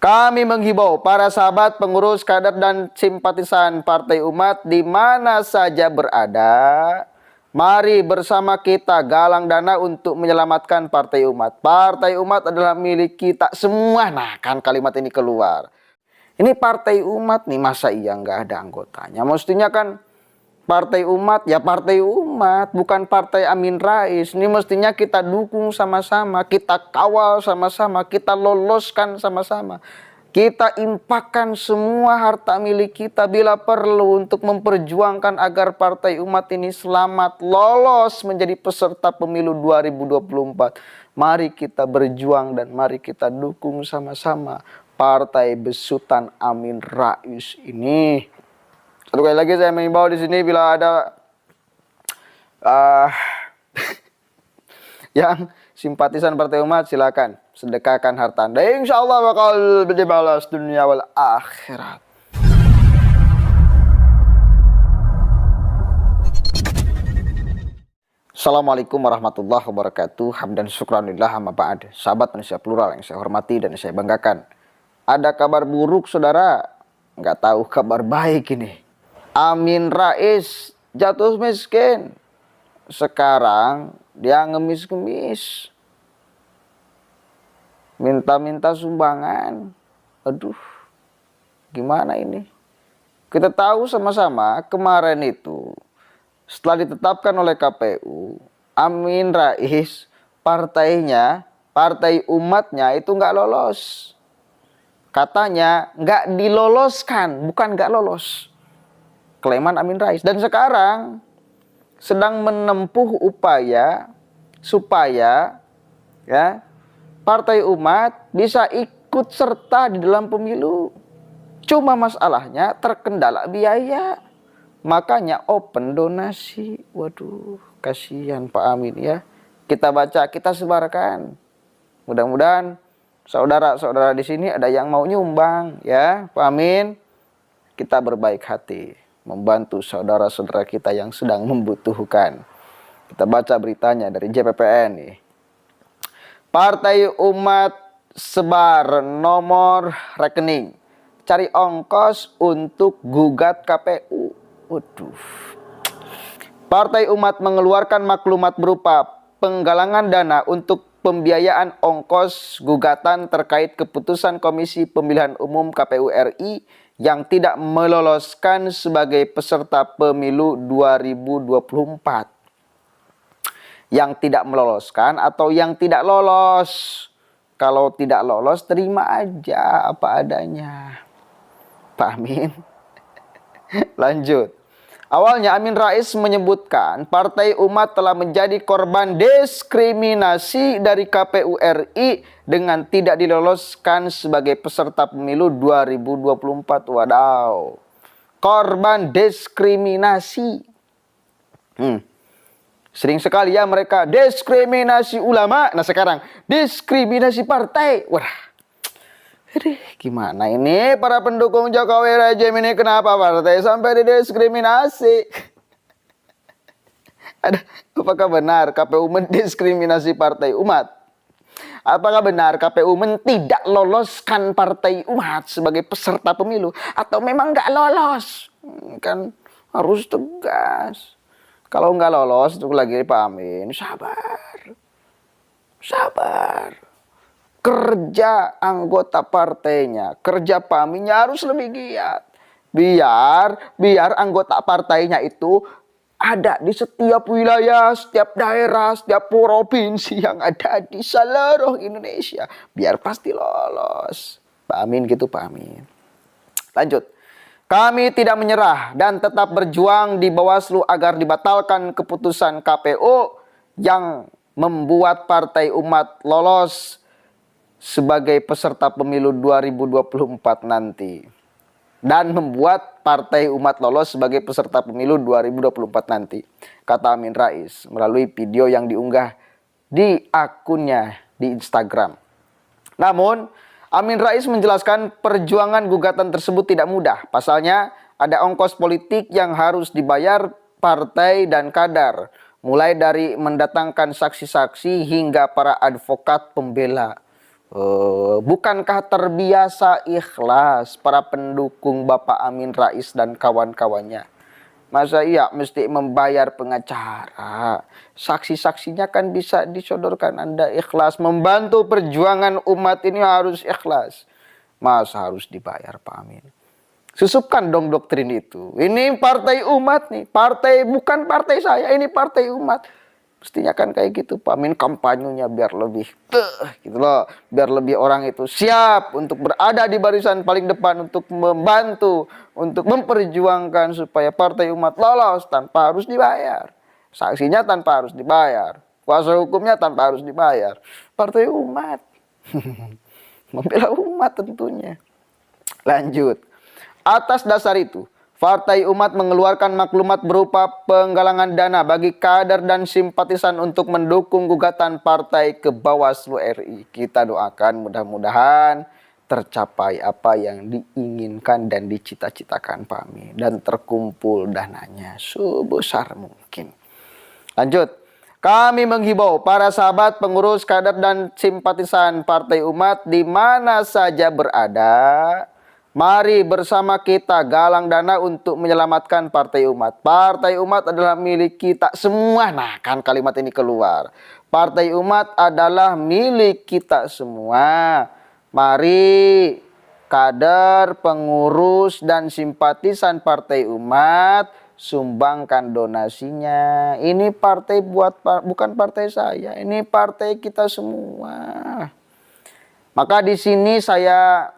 Kami menghimbau para sahabat, pengurus, kader, dan simpatisan Partai Umat di mana saja berada. Mari bersama kita galang dana untuk menyelamatkan Partai Umat. Partai Umat adalah milik kita semua. Nah, kan kalimat ini keluar. Ini Partai Umat nih, masa iya nggak ada anggotanya? Mestinya kan Partai Umat, ya Partai Umat, bukan Partai Amin Rais. Ini mestinya kita dukung sama-sama, kita kawal sama-sama, kita loloskan sama-sama. Kita impakkan semua harta milik kita bila perlu untuk memperjuangkan agar Partai Umat ini selamat lolos menjadi peserta pemilu 2024. Mari kita berjuang dan mari kita dukung sama-sama Partai Besutan Amin Rais ini. Satu kali lagi saya mengimbau di sini bila ada yang simpatisan Partai Umat, silakan sedekahkan harta Anda. Insya Allah bakal dibalas dunia wal akhirat. Assalamualaikum warahmatullahi wabarakatuh. Hamdan syukranillah amma ba'd. Sahabat Indonesia Plural yang saya hormati dan saya banggakan. Ada kabar buruk saudara? Nggak tahu kabar baik ini. Amin Rais jatuh miskin. Sekarang dia ngemis-ngemis. Minta-minta sumbangan. Aduh, gimana ini? Kita tahu sama-sama kemarin itu setelah ditetapkan oleh KPU, Amin Rais partainya, Partai Umatnya itu nggak lolos. Katanya nggak diloloskan, bukan nggak lolos. Klaiman Amin Rais. Dan sekarang sedang menempuh upaya supaya ya Partai Umat bisa ikut serta di dalam pemilu. Cuma masalahnya terkendala biaya. Makanya open donasi. Waduh, kasihan Pak Amin ya. Kita baca, kita sebarkan. Mudah-mudahan saudara-saudara di sini ada yang mau nyumbang ya, Pak Amin. Kita berbaik hati membantu saudara-saudara kita yang sedang membutuhkan. Kita baca beritanya dari JPPN nih. Partai Umat sebar nomor rekening, cari ongkos untuk gugat KPU. Waduh. Partai Umat mengeluarkan maklumat berupa penggalangan dana untuk pembiayaan ongkos gugatan terkait keputusan Komisi Pemilihan Umum KPU RI yang tidak meloloskan sebagai peserta pemilu 2024. Yang tidak meloloskan atau yang tidak lolos. Kalau tidak lolos terima aja apa adanya. Pak Amin. Lanjut. Awalnya Amin Rais menyebutkan Partai Umat telah menjadi korban diskriminasi dari KPU RI dengan tidak diloloskan sebagai peserta pemilu 2024. Wadaw. Korban diskriminasi. Sering sekali ya mereka diskriminasi ulama. Nah sekarang diskriminasi partai. Wah. Gimana ini para pendukung Jokowi rejim ini, kenapa partai sampai didiskriminasi? Apakah benar KPU mendiskriminasi Partai Umat? Apakah benar KPU tidak loloskan Partai Umat sebagai peserta pemilu? Atau memang nggak lolos? Kan harus tegas. Kalau nggak lolos, itu lagi Pak Amin, sabar. Sabar. Kerja anggota partainya, kerja Pak Aminnya harus lebih giat. Biar anggota partainya itu ada di setiap wilayah, setiap daerah, setiap provinsi yang ada di seluruh Indonesia. Biar pasti lolos. Pak Amin gitu Pak Amin. Lanjut. Kami tidak menyerah dan tetap berjuang di Bawaslu agar dibatalkan keputusan KPU yang membuat Partai Umat lolos sebagai peserta pemilu 2024 nanti. Dan membuat Partai Umat lolos sebagai peserta pemilu 2024 nanti. Kata Amin Rais melalui video yang diunggah di akunnya di Instagram. Namun, Amin Rais menjelaskan perjuangan gugatan tersebut tidak mudah. Pasalnya, ada ongkos politik yang harus dibayar partai dan kader. Mulai dari mendatangkan saksi-saksi hingga para advokat pembela. Bukankah terbiasa ikhlas para pendukung Bapak Amin Rais dan kawan-kawannya? Masa iya mesti membayar pengacara? Saksi-saksinya kan bisa disodorkan. Anda ikhlas membantu perjuangan umat ini, harus ikhlas. Masa harus dibayar Pak Amin? Susupkan dong doktrin itu. Ini partai umat nih. Partai, bukan partai saya, ini partai umat. Mestinya kan kayak gitu Pak Amin, kampanyenya biar lebih gitu loh, biar lebih orang itu siap untuk berada di barisan paling depan untuk membantu, untuk memperjuangkan supaya partai umat lolos tanpa harus dibayar, saksinya tanpa harus dibayar, kuasa hukumnya tanpa harus dibayar. Partai umat membela umat tentunya. Lanjut. Atas dasar itu, Partai Umat mengeluarkan maklumat berupa penggalangan dana bagi kader dan simpatisan untuk mendukung gugatan partai ke Bawaslu RI. Kita doakan mudah-mudahan tercapai apa yang diinginkan dan dicita-citakan Pak Amin, dan terkumpul dananya sebesar mungkin. Lanjut. Kami menghimbau para sahabat pengurus, kader dan simpatisan Partai Umat di mana saja berada, mari bersama kita galang dana untuk menyelamatkan Partai Umat. Partai Umat adalah milik kita semua. Nah, kan kalimat ini keluar. Partai Umat adalah milik kita semua. Mari kader, pengurus, dan simpatisan Partai Umat sumbangkan donasinya. Ini partai bukan partai saya, ini partai kita semua. Maka di sini saya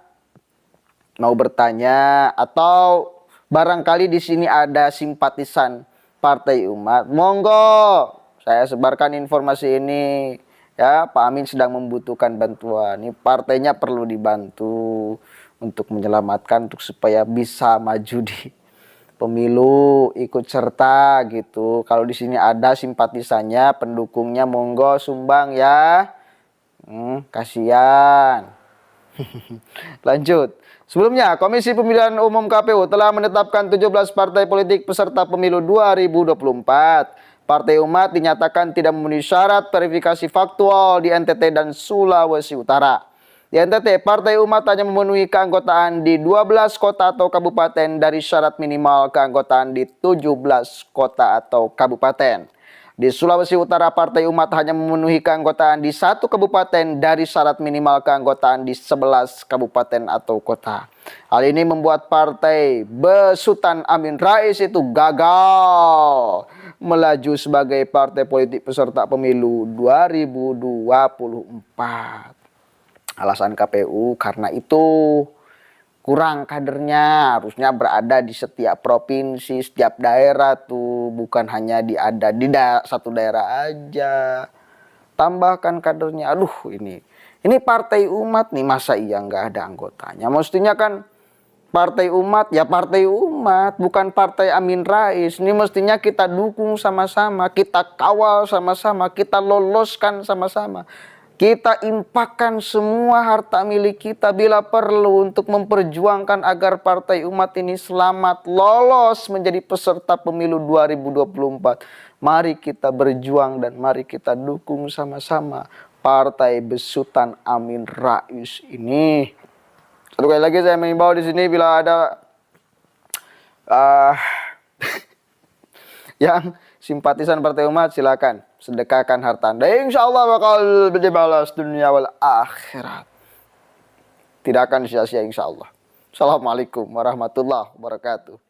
mau bertanya, atau barangkali di sini ada simpatisan Partai Umat, monggo saya sebarkan informasi ini ya. Pak Amin sedang membutuhkan bantuan, ini partainya perlu dibantu untuk menyelamatkan, untuk supaya bisa maju di pemilu, ikut serta gitu. Kalau di sini ada simpatisannya, pendukungnya, monggo sumbang ya. Kasihan. Lanjut. Sebelumnya, Komisi Pemilihan Umum KPU telah menetapkan 17 partai politik peserta pemilu 2024. Partai Umat dinyatakan tidak memenuhi syarat verifikasi faktual di NTT dan Sulawesi Utara. Di NTT, Partai Umat hanya memenuhi keanggotaan di 12 kota atau kabupaten dari syarat minimal keanggotaan di 17 kota atau kabupaten. Di Sulawesi Utara, Partai Umat hanya memenuhi keanggotaan di 1 kabupaten dari syarat minimal keanggotaan di 11 kabupaten atau kota. Hal ini membuat Partai Besutan Amin Rais itu gagal melaju sebagai partai politik peserta pemilu 2024. Alasan KPU karena itu kurang kadernya, harusnya berada di setiap provinsi, setiap daerah tuh, bukan hanya ada di satu daerah aja. Tambahkan kadernya. Aduh, ini Partai Umat nih, masa iya nggak ada anggotanya? Mestinya kan Partai Umat ya Partai Umat, bukan Partai Amin Rais. Ini mestinya kita dukung sama-sama, kita kawal sama-sama, kita loloskan sama-sama. Kita infakkan semua harta milik kita bila perlu untuk memperjuangkan agar Partai Umat ini selamat lolos menjadi peserta pemilu 2024. Mari kita berjuang dan mari kita dukung sama-sama Partai Besutan Amin Rais ini. Satu kali lagi saya mengimbau di sini, bila ada yang simpatisan Partai Umat, silakan sedekahkan harta Anda. Insya Allah bakal dibalas dunia wal akhirat. Tidak akan sia-sia insya Allah. Assalamualaikum warahmatullahi wabarakatuh.